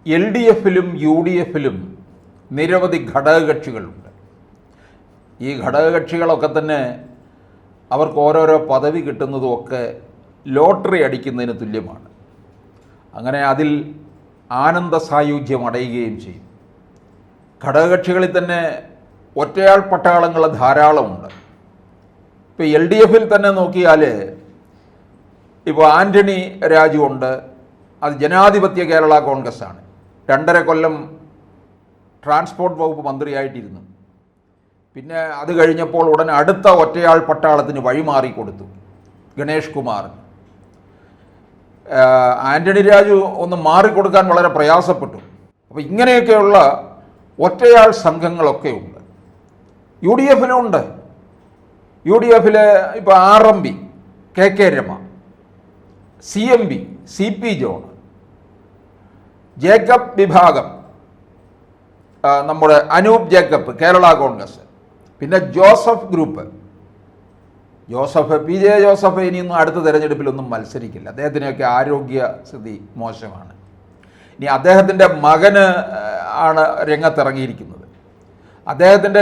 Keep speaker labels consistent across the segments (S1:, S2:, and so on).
S1: LDFിലും UDFിലും നിരവധി ഘടകകക്ഷികളുണ്ട്. ഈ ഘടകകക്ഷികളൊക്കെ തന്നെ അവർക്ക് ഓരോരോ പദവി കിട്ടുന്നതുമൊക്കെ ലോട്ടറി അടിക്കുന്നതിന് തുല്യമാണ്. അങ്ങനെ അതിൽ ആനന്ദ സായുജ്യം അടയുകയും ചെയ്യും. ഘടകകക്ഷികളിൽ തന്നെ ഒറ്റയാൾ പട്ടാളങ്ങൾ ധാരാളമുണ്ട്. ഇപ്പോൾ LDFിൽ തന്നെ നോക്കിയാൽ ഇപ്പോൾ ആൻ്റണി രാജു ഉണ്ട്. അത് ജനാധിപത്യ കേരള കോൺഗ്രസ്സാണ്. 2.5 കൊല്ലം ട്രാൻസ്പോർട്ട് വകുപ്പ് മന്ത്രിയായിട്ടിരുന്നു. പിന്നെ അത് കഴിഞ്ഞപ്പോൾ ഉടൻ അടുത്ത ഒറ്റയാൾ പട്ടാളത്തിന് വഴിമാറിക്കൊടുത്തു ഗണേഷ് കുമാർ. ആൻ്റണി രാജു ഒന്ന് മാറിക്കൊടുക്കാൻ വളരെ പ്രയാസപ്പെട്ടു. അപ്പോൾ ഇങ്ങനെയൊക്കെയുള്ള ഒറ്റയാൾ സംഘങ്ങളൊക്കെ ഉണ്ട്. UDFിലും ഉണ്ട്. UDFിൽ ഇപ്പോൾ RMB KK Rama, CMB CP John, Jacob വിഭാഗം നമ്മുടെ അനൂപ് ജേക്കബ് കേരള കോൺഗ്രസ്, പിന്നെ ജോസഫ് ഗ്രൂപ്പ്. PJ ജോസഫ് ഇനിയൊന്നും അടുത്ത തെരഞ്ഞെടുപ്പിലൊന്നും മത്സരിക്കില്ല. അദ്ദേഹത്തിനെയൊക്കെ ആരോഗ്യ സ്ഥിതി മോശമാണ്. ഇനി അദ്ദേഹത്തിൻ്റെ മകന് ആണ് രംഗത്തിറങ്ങിയിരിക്കുന്നത്. അദ്ദേഹത്തിൻ്റെ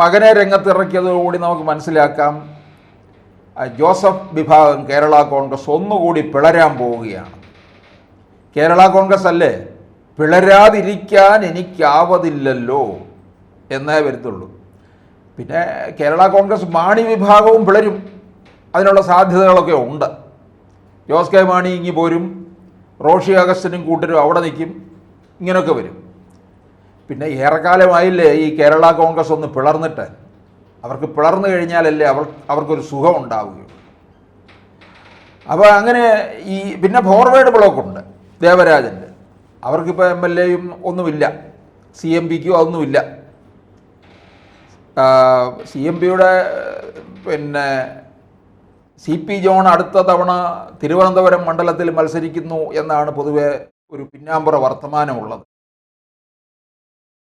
S1: മകനെ രംഗത്തിറക്കിയതോടുകൂടി നമുക്ക് മനസ്സിലാക്കാം ജോസഫ് വിഭാഗം കേരള കോൺഗ്രസ് ഒന്നുകൂടി പിളരാൻ പോവുകയാണ്. കേരള കോൺഗ്രസ് അല്ലേ, പിളരാതിരിക്കാൻ എനിക്കാവതില്ലല്ലോ എന്നേ വരുത്തുള്ളൂ. പിന്നെ കേരള കോൺഗ്രസ് മാണി വിഭാഗവും പിളരും. അതിനുള്ള സാധ്യതകളൊക്കെ ഉണ്ട്. ജോസ് കെ മാണി ഇങ്ങി പോരും, റോഷി അഗസ്റ്റിനും കൂട്ടരും അവിടെ നിൽക്കും. ഇങ്ങനെയൊക്കെ വരും. പിന്നെ ഏറെക്കാലമായില്ലേ ഈ കേരള കോൺഗ്രസ് ഒന്ന് പിളർന്നിട്ട്. അവർക്ക് പിളർന്നു കഴിഞ്ഞാലല്ലേ അവർക്കൊരു സുഖം ഉണ്ടാവുകയുള്ളൂ. അപ്പോൾ അങ്ങനെ ഈ പിന്നെ ഫോർവേഡ് ബ്ലോക്കുണ്ട് ദേവരാജൻ്റെ. അവർക്കിപ്പോൾ MLAയും ഒന്നുമില്ല. CMPക്കും അതൊന്നുമില്ല. CMPയുടെ പിന്നെ CP ജോൺ അടുത്ത തവണ തിരുവനന്തപുരം മണ്ഡലത്തിൽ മത്സരിക്കുന്നു എന്നാണ് പൊതുവെ ഒരു പിന്നാമ്പുറ വർത്തമാനമുള്ളത്.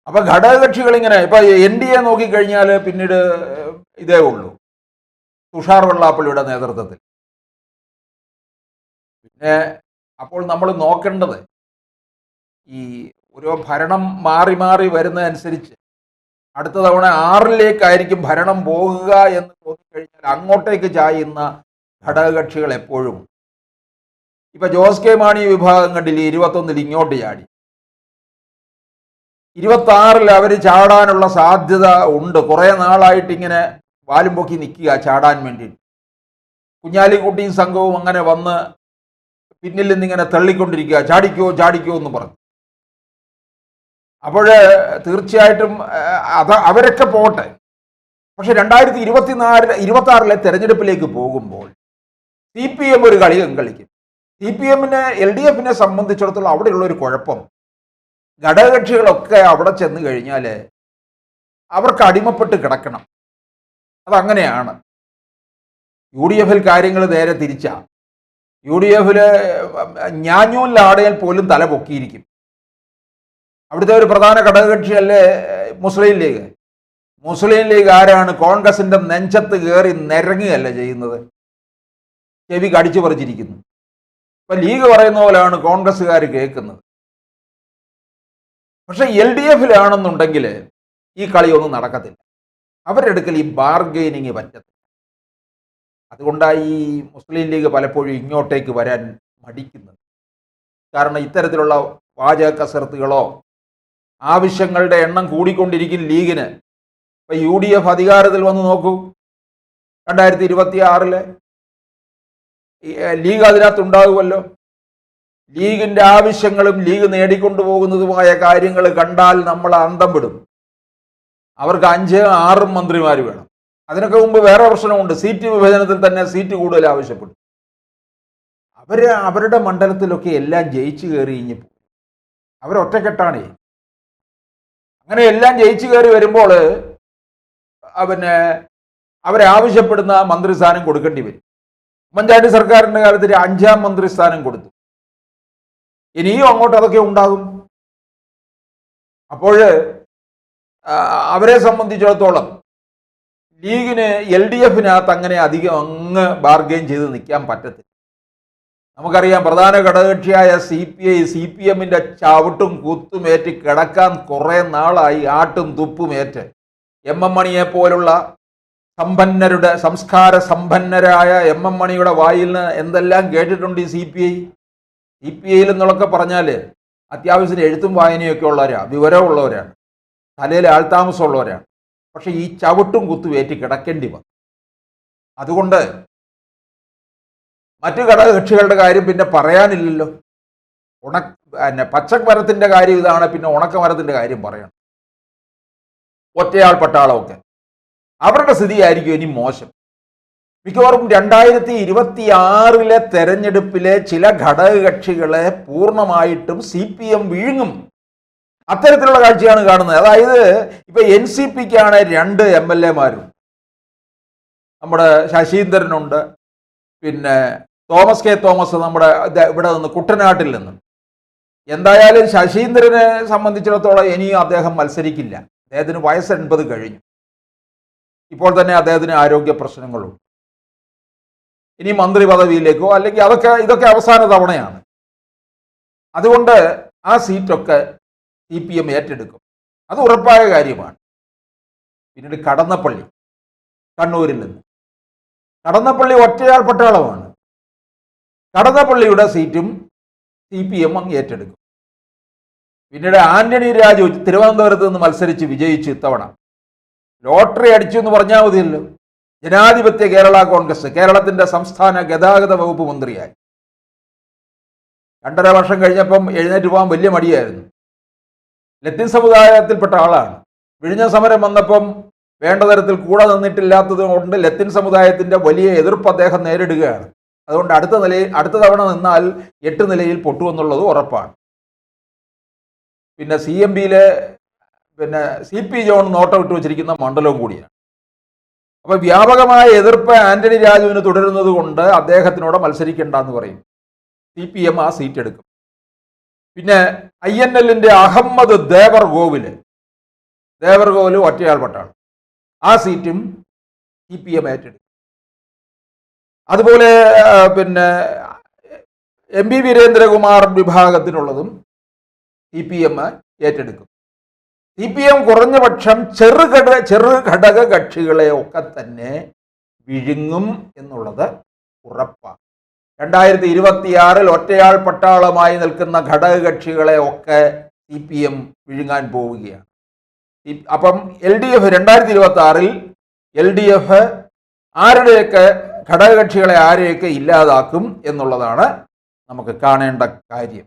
S1: അപ്പോൾ ഘടകകക്ഷികളിങ്ങനെ ഇപ്പോൾ NDA നോക്കിക്കഴിഞ്ഞാൽ പിന്നീട് ഇതേ ഉള്ളൂ, തുഷാർ വെള്ളാപ്പള്ളിയുടെ നേതൃത്വത്തിൽ. പിന്നെ അപ്പോൾ നമ്മൾ നോക്കേണ്ടത് ഈ ഓരോ ഭരണം മാറി മാറി വരുന്നതനുസരിച്ച് അടുത്ത തവണ 6ലേക്കായിരിക്കും ഭരണം പോകുക എന്ന് തോന്നിക്കഴിഞ്ഞാൽ അങ്ങോട്ടേക്ക് ചായുന്ന ഘടകകക്ഷികൾ എപ്പോഴും. ഇപ്പം ജോസ് കെ മാണി വിഭാഗം കണ്ടില്ലേ, 21 ഇങ്ങോട്ട് ചാടി. 26 അവർ ചാടാനുള്ള സാധ്യത ഉണ്ട്. കുറേ നാളായിട്ട് ഇങ്ങനെ വാലും പൊക്കി നിൽക്കുക ചാടാൻ വേണ്ടിയിട്ട്. കുഞ്ഞാലിക്കുട്ടിയും സംഘവും അങ്ങനെ വന്ന് പിന്നിൽ നിന്നിങ്ങനെ തള്ളിക്കൊണ്ടിരിക്കുക, ചാടിക്കോ എന്ന് പറഞ്ഞു. അപ്പോൾ തീർച്ചയായിട്ടും അവരൊക്കെ പോട്ടെ. പക്ഷെ 2026 തെരഞ്ഞെടുപ്പിലേക്ക് പോകുമ്പോൾ CPM ഒരു കളിക്കും. CPMന് LDFിനെ സംബന്ധിച്ചിടത്തോളം അവിടെയുള്ളൊരു കുഴപ്പം, ഘടകകക്ഷികളൊക്കെ അവിടെ ചെന്ന് കഴിഞ്ഞാൽ അവർക്ക് അടിമപ്പെട്ട് കിടക്കണം. അതങ്ങനെയാണ്. UDFിൽ കാര്യങ്ങൾ നേരെ തിരിച്ചാ. UDFിൽ ഞാഞ്ഞൂൽ ആടയിൽ പോലും തല പൊക്കിയിരിക്കും. അവിടുത്തെ ഒരു പ്രധാന ഘടകകക്ഷിയല്ലേ മുസ്ലിം ലീഗ്. മുസ്ലിം ലീഗ് ആരാണ്? കോൺഗ്രസിൻ്റെ നെഞ്ചത്ത് കയറി നിരങ്ങുകയല്ല ചെയ്യുന്നത്, ചെവി കടിച്ചു പറിച്ചിരിക്കുന്നു. ഇപ്പം ലീഗ് പറയുന്ന പോലെയാണ് കോൺഗ്രസ്സുകാർ കേൾക്കുന്നത്. പക്ഷെ LDFിലാണെന്നുണ്ടെങ്കിൽ ഈ കളിയൊന്നും നടക്കത്തില്ല. അവരുടെ അടുക്കൽ ഈ ബാർഗെയിനിങ് പറ്റത്തില്ല. അതുകൊണ്ടാണ് ഈ മുസ്ലിം ലീഗ് പലപ്പോഴും ഇങ്ങോട്ടേക്ക് വരാൻ മടിക്കുന്നത്. കാരണം ഇത്തരത്തിലുള്ള വാചക കസർത്തുകളോ ആവശ്യങ്ങളുടെ എണ്ണം കൂടിക്കൊണ്ടിരിക്കും ലീഗിന്. ഇപ്പം UDF അധികാരത്തിൽ വന്ന് നോക്കൂ, 2026 ലീഗ് അതിനകത്തുണ്ടാകുമല്ലോ. ലീഗിൻ്റെ ആവശ്യങ്ങളും ലീഗ് നേടിക്കൊണ്ടുപോകുന്നതുമായ കാര്യങ്ങൾ കണ്ടാൽ നമ്മൾ അന്തം വിടും. അവർക്ക് 5-6 മന്ത്രിമാർ വേണം. അതിനൊക്കെ മുമ്പ് വേറെ പ്രശ്നമുണ്ട്. സീറ്റ് വിഭജനത്തിൽ തന്നെ സീറ്റ് കൂടുതൽ ആവശ്യപ്പെടും. അവരുടെ മണ്ഡലത്തിലൊക്കെ എല്ലാം ജയിച്ചു കയറി കഴിഞ്ഞപ്പോൾ അവരൊറ്റക്കെട്ടാണ്. അങ്ങനെ എല്ലാം ജയിച്ചു കയറി വരുമ്പോൾ പിന്നെ അവരെ ആവശ്യപ്പെടുന്ന മന്ത്രിസ്ഥാനം കൊടുക്കേണ്ടി വരും. ഉമ്മൻചാണ്ടി സർക്കാരിൻ്റെ കാലത്ത് 5ാം മന്ത്രിസ്ഥാനം കൊടുത്തു. ഇനിയും അങ്ങോട്ട് അതൊക്കെ ഉണ്ടാകും. അപ്പോൾ അവരെ സംബന്ധിച്ചിടത്തോളം ലീഗിന് LDFിനകത്ത് അങ്ങനെ അധികം അങ്ങ് ബാർഗെയിൻ ചെയ്ത് നിൽക്കാൻ പറ്റത്തില്ല. നമുക്കറിയാം പ്രധാന ഘടകകക്ഷിയായ CPI CPM-ന്റെ ചവിട്ടും കുത്തുമേറ്റ് കിടക്കാൻ കുറെ നാളായി, ആട്ടും തുപ്പുമേറ്റ്. MM മണിയെ പോലുള്ള സമ്പന്നരുടെ, സംസ്കാര സമ്പന്നരായ MM മണിയുടെ വായിൽ നിന്ന് എന്തെല്ലാം കേട്ടിട്ടുണ്ട് ഈ CPI എന്നൊക്കെ പറഞ്ഞാൽ അത്യാവശ്യത്തിന് എഴുത്തും വായനയൊക്കെ ഉള്ളവരാണ്, വിവരമുള്ളവരാണ്, തലയിൽ ആൾതാമസമുള്ളവരാണ്. പക്ഷെ ഈ ചവിട്ടും കുത്തുമേറ്റ് കിടക്കേണ്ടി വന്നു. അതുകൊണ്ട് മറ്റു ഘടകകക്ഷികളുടെ കാര്യം പിന്നെ പറയാനില്ലല്ലോ. പച്ചമരത്തിന്റെ കാര്യം ഇതാണ്, പിന്നെ ഉണക്കമരത്തിന്റെ കാര്യം പറയണം. ഒറ്റയാൾ പട്ടാളമൊക്കെ അവരുടെ സ്ഥിതിയായിരിക്കും ഇനി മോശം. മിക്കവാറും 2026 തെരഞ്ഞെടുപ്പിലെ ചില ഘടകകക്ഷികളെ പൂർണ്ണമായിട്ടും CPM വിഴുങ്ങും. അത്തരത്തിലുള്ള കാഴ്ചയാണ് കാണുന്നത്. അതായത് ഇപ്പൊ NCPക്കാണ് 2 MLA-മാരും, നമ്മുടെ ശശീന്ദ്രനുണ്ട്, പിന്നെ തോമസ് കെ തോമസ് നമ്മുടെ ഇവിടെ നിന്ന് കുട്ടനാട്ടിൽ നിന്ന്. എന്തായാലും ശശീന്ദ്രനെ സംബന്ധിച്ചിടത്തോളം ഇനിയും അദ്ദേഹം മത്സരിക്കില്ല. അദ്ദേഹത്തിന് വയസ്സ് 80 കഴിഞ്ഞു. ഇപ്പോൾ തന്നെ അദ്ദേഹത്തിന് ആരോഗ്യ പ്രശ്നങ്ങളുണ്ട്. ഇനി മന്ത്രി പദവിയിലേക്കോ അല്ലെങ്കിൽ ഇതൊക്കെ അവസാന തവണയാണ്. അതുകൊണ്ട് ആ സീറ്റൊക്കെ CPM ഏറ്റെടുക്കും, അത് ഉറപ്പായ കാര്യമാണ്. പിന്നീട് കടന്നപ്പള്ളി, കണ്ണൂരിൽ നിന്ന്. കടന്നപ്പള്ളി ഒറ്റയാൾ പട്ടാളമാണ്. കടന്നപ്പള്ളിയുടെ സീറ്റും CPM അങ്ങ് ഏറ്റെടുക്കും. പിന്നീട് ആന്റണി രാജു തിരുവനന്തപുരത്ത് നിന്ന് മത്സരിച്ച് വിജയിച്ചു. ഇത്തവണ ലോട്ടറി അടിച്ചു എന്ന് പറഞ്ഞാൽ മതിയല്ലോ. ജനാധിപത്യ കേരള കോൺഗ്രസ് കേരളത്തിന്റെ സംസ്ഥാന ഗതാഗത വകുപ്പ് മന്ത്രിയായി. 2.5 വർഷം കഴിഞ്ഞപ്പം എഴുന്നേറ്റ് പോകാൻ വലിയ മടിയായിരുന്നു. ലത്തീൻ സമുദായത്തിൽപ്പെട്ട ആളാണ്. വിഴിഞ്ഞ സമരം വന്നപ്പം വേണ്ട തരത്തിൽ കൂടെ നിന്നിട്ടില്ലാത്തത് കൊണ്ട് ലത്തീൻ സമുദായത്തിന്റെ വലിയ എതിർപ്പ് അദ്ദേഹം നേരിടുകയാണ്. അതുകൊണ്ട് അടുത്ത തവണ നിന്നാൽ 8 നിലയിൽ പൊട്ടുമെന്നുള്ളത് ഉറപ്പാണ്. പിന്നെ CMB-യിലെ CP ജോൺ നോട്ടം ഇട്ട് വെച്ചിരിക്കുന്ന മണ്ഡലവും കൂടിയാണ്. അപ്പൊ വ്യാപകമായ എതിർപ്പ് ആന്റണി രാജുവിന് തുടരുന്നത് കൊണ്ട് അദ്ദേഹത്തിനോട് മത്സരിക്കേണ്ടെന്ന് പറയും. CPM ആ സീറ്റ് എടുക്കും. പിന്നെ INL-ന്റെ അഹമ്മദ് ദേവർഗോവില് ഒറ്റയാൾ പട്ടാളം, ആ സീറ്റും CPM ഏറ്റെടുക്കും. അതുപോലെ പിന്നെ MP വീരേന്ദ്രകുമാർ വിഭാഗത്തിനുള്ളതും CPM ഏറ്റെടുക്കും. CPM കുറഞ്ഞ പക്ഷം ചെറുഘടക കക്ഷികളെ ഒക്കെ തന്നെ വിഴുങ്ങും എന്നുള്ളത് ഉറപ്പാണ്. 2026 ഒറ്റയാൾ പട്ടാളമായി നിൽക്കുന്ന ഘടകകക്ഷികളെ ഒക്കെ CPM വിഴുങ്ങാൻ പോവുകയാണ്. അപ്പം LDF 2026 LDF ആരുടെയൊക്കെ ഘടകകക്ഷികളെ ആരെയൊക്കെ ഇല്ലാതാക്കും എന്നുള്ളതാണ് നമുക്ക് കാണേണ്ട കാര്യം.